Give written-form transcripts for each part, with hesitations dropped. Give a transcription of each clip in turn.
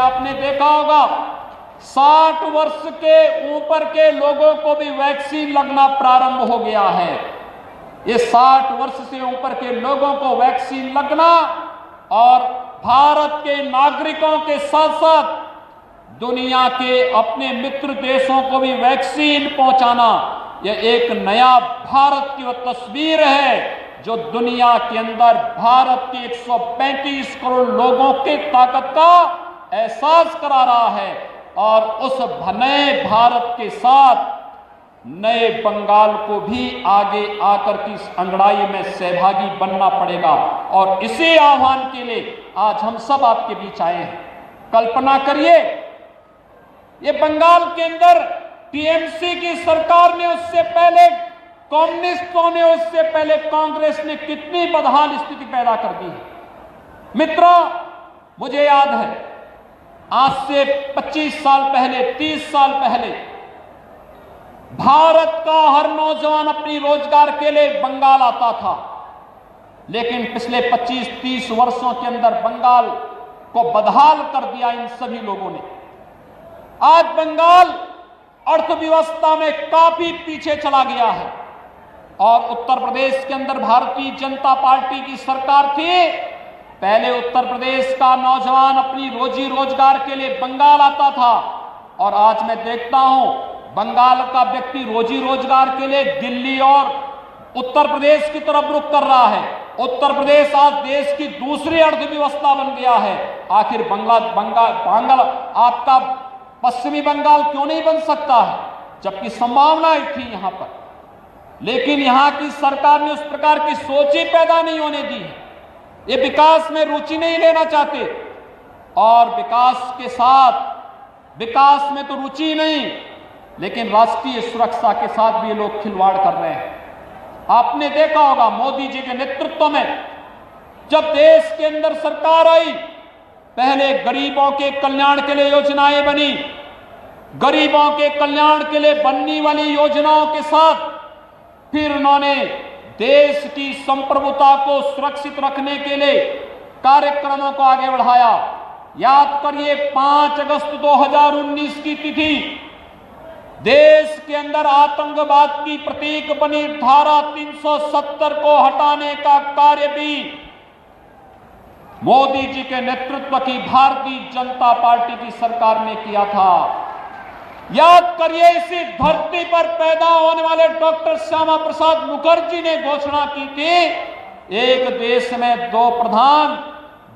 आपने देखा होगा 60 वर्ष के ऊपर के लोगों को भी वैक्सीन लगना प्रारंभ हो गया है। ये 60 वर्ष से ऊपर के लोगों को वैक्सीन लगना और भारत के नागरिकों के साथ साथ दुनिया के अपने मित्र देशों को भी वैक्सीन पहुंचाना, यह एक नया भारत की वो तस्वीर है जो दुनिया के अंदर भारत के 135 करोड़ लोगों की ताकत का एहसास करा रहा है। और उस नए भारत के साथ नए बंगाल को भी आगे आकर की इस अंगड़ाई में सहभागी बनना पड़ेगा। और इसी आह्वान के लिए आज हम सब आपके बीच आए हैं। कल्पना करिए, ये बंगाल के अंदर टीएमसी की सरकार ने, उससे पहले कम्युनिस्टों ने, उससे पहले कांग्रेस ने कितनी बदहाल स्थिति पैदा कर दी है। मित्रों, मुझे याद है आज से 25 साल पहले, 30 साल पहले भारत का हर नौजवान अपनी रोजगार के लिए बंगाल आता था। लेकिन पिछले 25-30 वर्षों के अंदर बंगाल को बदहाल कर दिया इन सभी लोगों ने। आज बंगाल अर्थव्यवस्था में काफी पीछे चला गया है। और उत्तर प्रदेश के अंदर भारतीय जनता पार्टी की सरकार थी। पहले उत्तर प्रदेश का नौजवान अपनी रोजी रोजगार के लिए बंगाल आता था और आज मैं देखता हूं बंगाल का व्यक्ति रोजी रोजगार के लिए दिल्ली और उत्तर प्रदेश की तरफ रुख कर रहा है। उत्तर प्रदेश आज देश की दूसरी अर्थव्यवस्था बन गया है। आखिर बंगाल आपका पश्चिमी बंगाल क्यों नहीं बन सकता है, जबकि संभावनाएं थी यहां पर। लेकिन यहां की सरकार ने उस प्रकार की सोच ही पैदा नहीं होने दी है। ये विकास में रुचि नहीं लेना चाहते और विकास के साथ, विकास में तो रुचि नहीं, लेकिन राष्ट्रीय सुरक्षा के साथ भी ये लोग खिलवाड़ कर रहे हैं। आपने देखा होगा मोदी जी के नेतृत्व में जब देश के अंदर सरकार आई, पहले गरीबों के कल्याण के लिए योजनाएं बनी। गरीबों के कल्याण के लिए बनने वाली योजनाओं के साथ फिर उन्होंने देश की संप्रभुता को सुरक्षित रखने के लिए कार्यक्रमों को आगे बढ़ाया। याद करिए 5 अगस्त 2019 की तिथि, देश के अंदर आतंकवाद की प्रतीक बनी धारा 370 को हटाने का कार्य भी मोदी जी के नेतृत्व की भारतीय जनता पार्टी की सरकार ने किया था। याद करिए इसी धरती पर पैदा होने वाले डॉक्टर श्यामा प्रसाद मुखर्जी ने घोषणा की थी, एक देश में 2 प्रधान,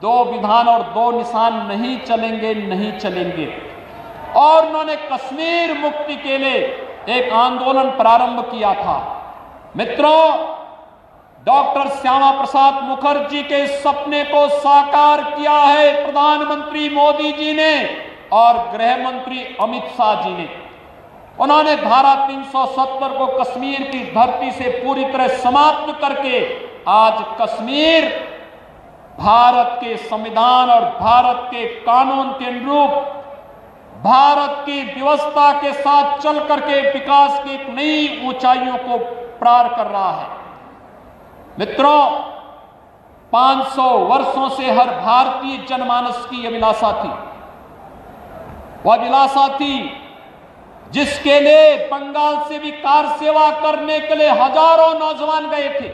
2 विधान और 2 निशान नहीं चलेंगे, नहीं चलेंगे। और उन्होंने कश्मीर मुक्ति के लिए एक आंदोलन प्रारंभ किया था। मित्रों, डॉक्टर श्यामा प्रसाद मुखर्जी के सपने को साकार किया है प्रधानमंत्री मोदी जी ने और गृह मंत्री अमित शाह जी ने। उन्होंने धारा 370 को कश्मीर की धरती से पूरी तरह समाप्त करके आज कश्मीर भारत के संविधान और भारत के कानून के अनुरूप भारत की व्यवस्था के साथ चल करके विकास की एक नई ऊंचाइयों को पार कर रहा है। मित्रों, 500 वर्षों से हर भारतीय जनमानस की अभिलाषा थी। वह अभिलाषा थी जिसके लिए बंगाल से भी कार सेवा करने के लिए हजारों नौजवान गए थे।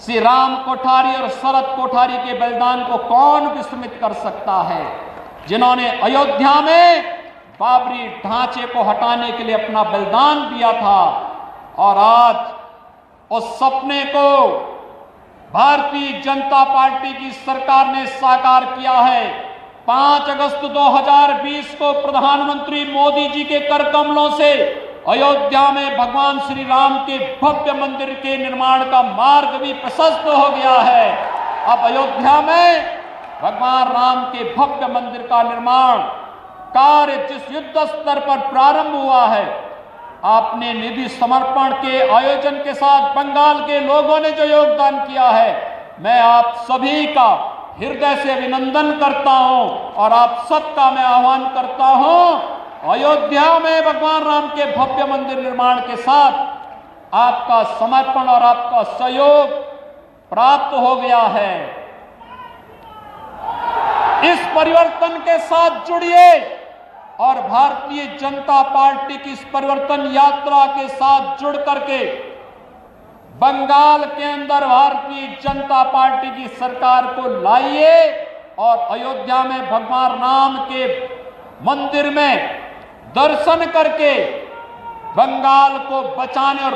श्री राम कोठारी और शरद कोठारी के बलिदान को कौन विस्मृत कर सकता है, जिन्होंने अयोध्या में बाबरी ढांचे को हटाने के लिए अपना बलिदान दिया था। और आज उस सपने को भारतीय जनता पार्टी की सरकार ने साकार किया है। 5 अगस्त 2020 को प्रधानमंत्री मोदी जी के कर कमलों से अयोध्या में भगवान श्री राम के भव्य मंदिर के निर्माण का मार्ग भी प्रशस्त हो गया है। अब अयोध्या में भगवान राम के भव्य मंदिर का निर्माण कार्य जिस युद्ध स्तर पर प्रारंभ हुआ है, आपने निधि समर्पण के आयोजन के साथ बंगाल के लोगों ने जो योगदान किया है, मैं आप सभी का हृदय से अभिनंदन करता हूं और आप सबका मैं आह्वान करता हूं, अयोध्या में भगवान राम के भव्य मंदिर निर्माण के साथ आपका समर्पण और आपका सहयोग प्राप्त हो गया है। इस परिवर्तन के साथ जुड़िए और भारतीय जनता पार्टी की इस परिवर्तन यात्रा के साथ जुड़ करके बंगाल के अंदर भारतीय जनता पार्टी की सरकार को लाइए और अयोध्या में भगवान राम के मंदिर में दर्शन करके बंगाल को बचाने और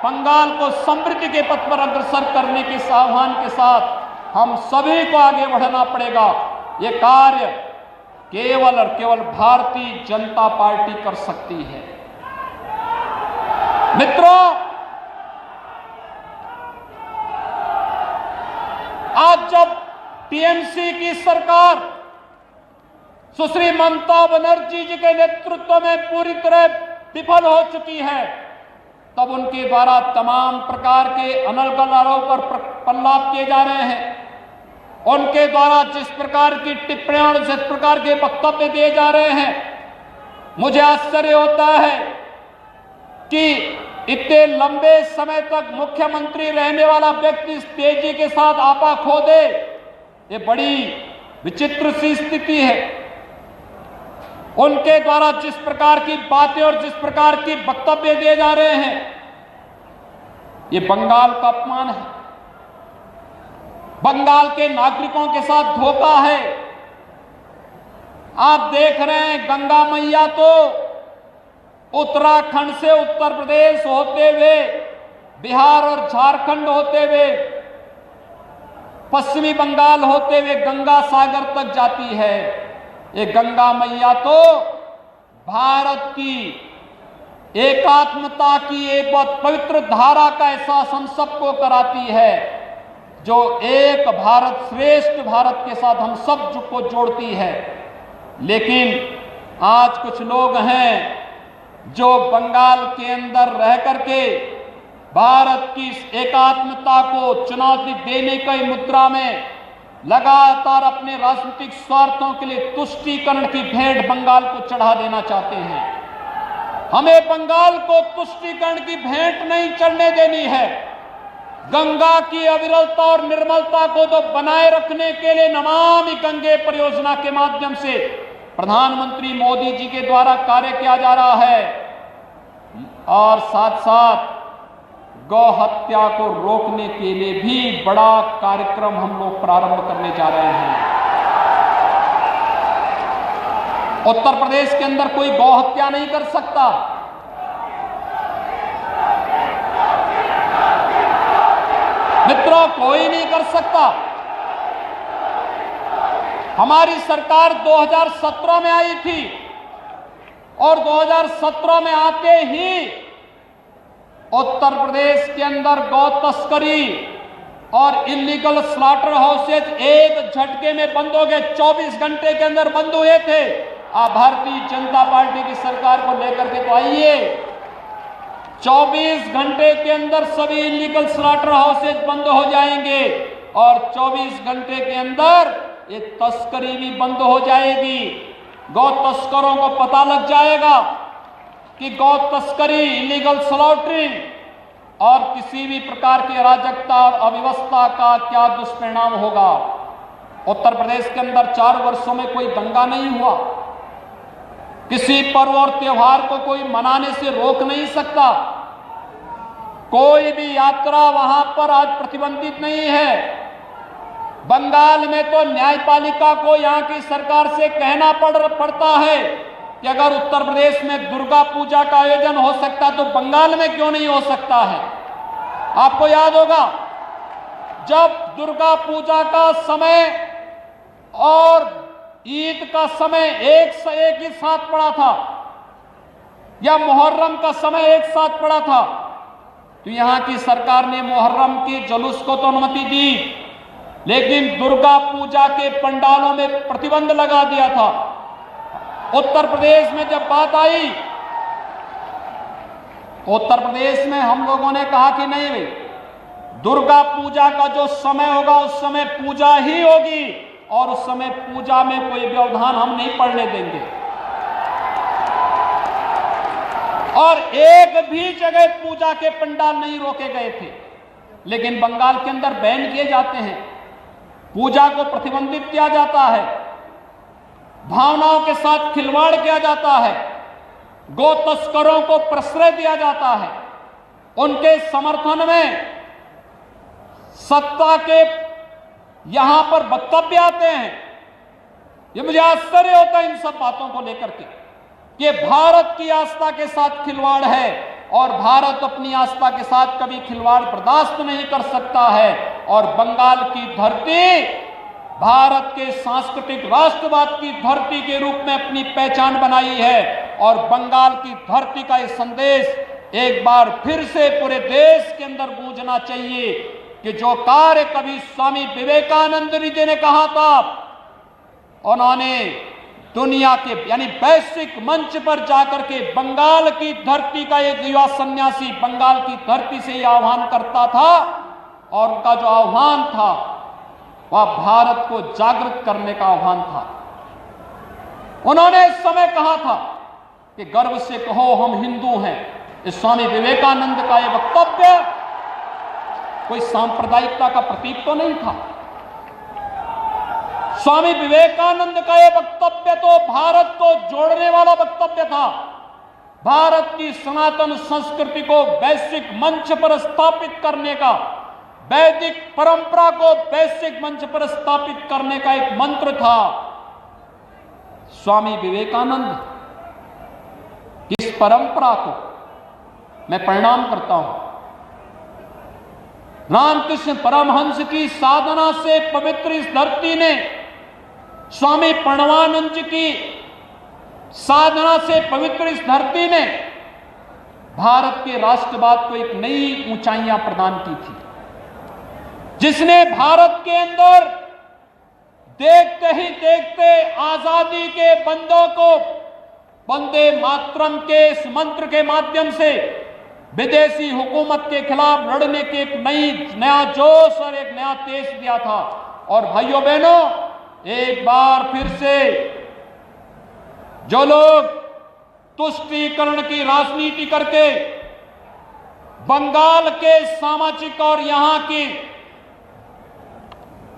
बंगाल को समृद्धि के पथ पर अग्रसर करने के आह्वान के साथ हम सभी को आगे बढ़ना पड़ेगा। ये कार्य केवल और केवल भारतीय जनता पार्टी कर सकती है। मित्रों, आज जब टीएमसी की सरकार सुश्री ममता बनर्जी जी के नेतृत्व में पूरी तरह विफल हो चुकी है, तब उनके द्वारा तमाम प्रकार के अनर्गल आरोप पर प्रलाप किए जा रहे हैं। उनके द्वारा जिस प्रकार की टिप्पणियां और जिस प्रकार के वक्तव्य दिए जा रहे हैं, मुझे आश्चर्य होता है कि इतने लंबे समय तक मुख्यमंत्री रहने वाला व्यक्ति इस तेजी के साथ आपा खो दे, ये बड़ी विचित्र सी स्थिति है। उनके द्वारा जिस प्रकार की बातें और जिस प्रकार की वक्तव्य दिए जा रहे हैं, ये बंगाल का अपमान है, बंगाल के नागरिकों के साथ धोखा है। आप देख रहे हैं गंगा मैया तो उत्तराखंड से उत्तर प्रदेश होते हुए बिहार और झारखंड होते हुए पश्चिमी बंगाल होते हुए गंगा सागर तक जाती है। ये गंगा मैया तो भारत की एकात्मता की एक बहुत पवित्र धारा का एहसास हम सबको कराती है, जो एक भारत श्रेष्ठ भारत के साथ हम सब को जोड़ती है। लेकिन आज कुछ लोग हैं जो बंगाल के अंदर रह करके भारत की इस एकात्मता को चुनौती देने की मुद्रा में लगातार अपने राजनीतिक स्वार्थों के लिए तुष्टीकरण की भेंट बंगाल को चढ़ा देना चाहते हैं। हमें बंगाल को तुष्टीकरण की भेंट नहीं चढ़ने देनी है। गंगा की अविरलता और निर्मलता को तो बनाए रखने के लिए नमामि गंगे परियोजना के माध्यम से प्रधानमंत्री मोदी जी के द्वारा कार्य किया जा रहा है, और साथ साथ गौ हत्या को रोकने के लिए भी बड़ा कार्यक्रम हम लोग प्रारंभ करने जा रहे हैं। उत्तर प्रदेश के अंदर कोई गौ हत्या नहीं कर सकता। मित्रों, कोई नहीं कर सकता। हमारी सरकार 2017 में आई थी और 2017 में आते ही उत्तर प्रदेश के अंदर गौ तस्करी और इलीगल स्लॉटर हाउसेज एक झटके में बंद हो गए। 24 घंटे के अंदर बंद हुए थे। आप भारतीय जनता पार्टी की सरकार को लेकर के तो आइए, 24 घंटे के अंदर सभी इलीगल स्लॉटर हाउसेज बंद हो जाएंगे और 24 घंटे के अंदर ये तस्करी भी बंद हो जाएगी। गौ तस्करों को पता लग जाएगा कि गौ तस्करी, इलीगल स्लॉटरिंग और किसी भी प्रकार की अराजकता और अव्यवस्था का क्या दुष्परिणाम होगा। उत्तर प्रदेश के अंदर 4 वर्षों में कोई दंगा नहीं हुआ। किसी पर्व और त्योहार को कोई मनाने से रोक नहीं सकता। कोई भी यात्रा वहां पर आज प्रतिबंधित नहीं है। बंगाल में तो न्यायपालिका को यहां की सरकार से कहना पड़ता है कि अगर उत्तर प्रदेश में दुर्गा पूजा का आयोजन हो सकता तो बंगाल में क्यों नहीं हो सकता है। आपको याद होगा जब दुर्गा पूजा का समय और ईद का समय एक ही साथ पड़ा था, या मुहर्रम का समय एक साथ पड़ा था, तो यहां की सरकार ने मुहर्रम के जुलूस को तो अनुमति दी, लेकिन दुर्गा पूजा के पंडालों में प्रतिबंध लगा दिया था। उत्तर प्रदेश में जब बात आई, उत्तर प्रदेश में हम लोगों ने कहा कि नहीं भाई, दुर्गा पूजा का जो समय होगा उस समय पूजा ही होगी और उस समय पूजा में कोई व्यवधान हम नहीं पड़ने देंगे। और एक भी जगह पूजा के पंडाल नहीं रोके गए थे। लेकिन बंगाल के अंदर बैन किए जाते हैं। पूजा को प्रतिबंधित किया जाता है, भावनाओं के साथ खिलवाड़ किया जाता है, गो तस्करों को प्रश्रय दिया जाता है, उनके समर्थन में सत्ता के यहां पर वक्तव्य आते हैं। ये मुझे आश्चर्य होता है इन सब बातों को लेकर के। ये भारत की आस्था के साथ खिलवाड़ है और भारत अपनी आस्था के साथ कभी खिलवाड़ बर्दाश्त नहीं कर सकता है। और बंगाल की धरती भारत के सांस्कृतिक राष्ट्रवाद की धरती के रूप में अपनी पहचान बनाई है और बंगाल की धरती का यह संदेश एक बार फिर से पूरे देश के अंदर गूंजना चाहिए कि जो कार्य कभी स्वामी विवेकानंद जी ने कहा था, उन्होंने दुनिया के यानी वैश्विक मंच पर जाकर के बंगाल की धरती का एक युवा सन्यासी बंगाल की धरती से यह आह्वान करता था और उनका जो आह्वान था वह भारत को जागृत करने का आह्वान था। उन्होंने इस समय कहा था कि गर्व से कहो हम हिंदू हैं। इस स्वामी विवेकानंद का यह वक्तव्य कोई सांप्रदायिकता का प्रतीक तो नहीं था। स्वामी विवेकानंद का यह वक्तव्य तो भारत को जोड़ने वाला वक्तव्य था। भारत की सनातन संस्कृति को वैश्विक मंच पर स्थापित करने का, वैदिक परंपरा को वैश्विक मंच पर स्थापित करने का एक मंत्र था। स्वामी विवेकानंद इस परंपरा को मैं प्रणाम करता हूं। रामकृष्ण परमहंस की साधना से पवित्र इस धरती ने, स्वामी प्रणवानंद जी की साधना से पवित्र इस धरती ने भारत के राष्ट्रवाद को एक नई ऊंचाइयां प्रदान की थी, जिसने भारत के अंदर देखते ही देखते आजादी के बंदों को वंदे मातरम के इस मंत्र के माध्यम से विदेशी हुकूमत के खिलाफ लड़ने के एक नया जोश और एक नया तेज दिया था। और भाइयों बहनों, एक बार फिर से जो लोग तुष्टीकरण की राजनीति करके बंगाल के सामाजिक और यहां की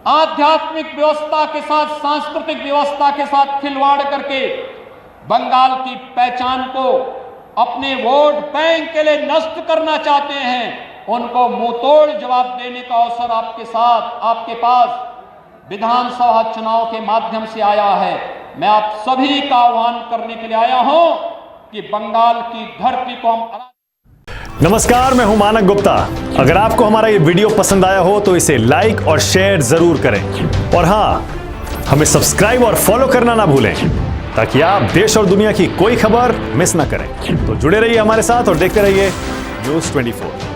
आध्यात्मिक व्यवस्था के साथ, सांस्कृतिक व्यवस्था के साथ खिलवाड़ करके बंगाल की पहचान को अपने वोट बैंक के लिए नष्ट करना चाहते हैं, उनको मुंहतोड़ जवाब देने का अवसर आपके पास विधानसभा चुनाव के माध्यम से आया है। मैं आप सभी का आह्वान करने के लिए आया हूं कि बंगाल की धरती को हम। नमस्कार, मैं हूं मानक गुप्ता। अगर आपको हमारा ये वीडियो पसंद आया हो तो इसे लाइक और शेयर जरूर करें और हां, हमें सब्सक्राइब और फॉलो करना ना भूलें ताकि आप देश और दुनिया की कोई खबर मिस ना करें। तो जुड़े रहिए हमारे साथ और देखते रहिए News 24।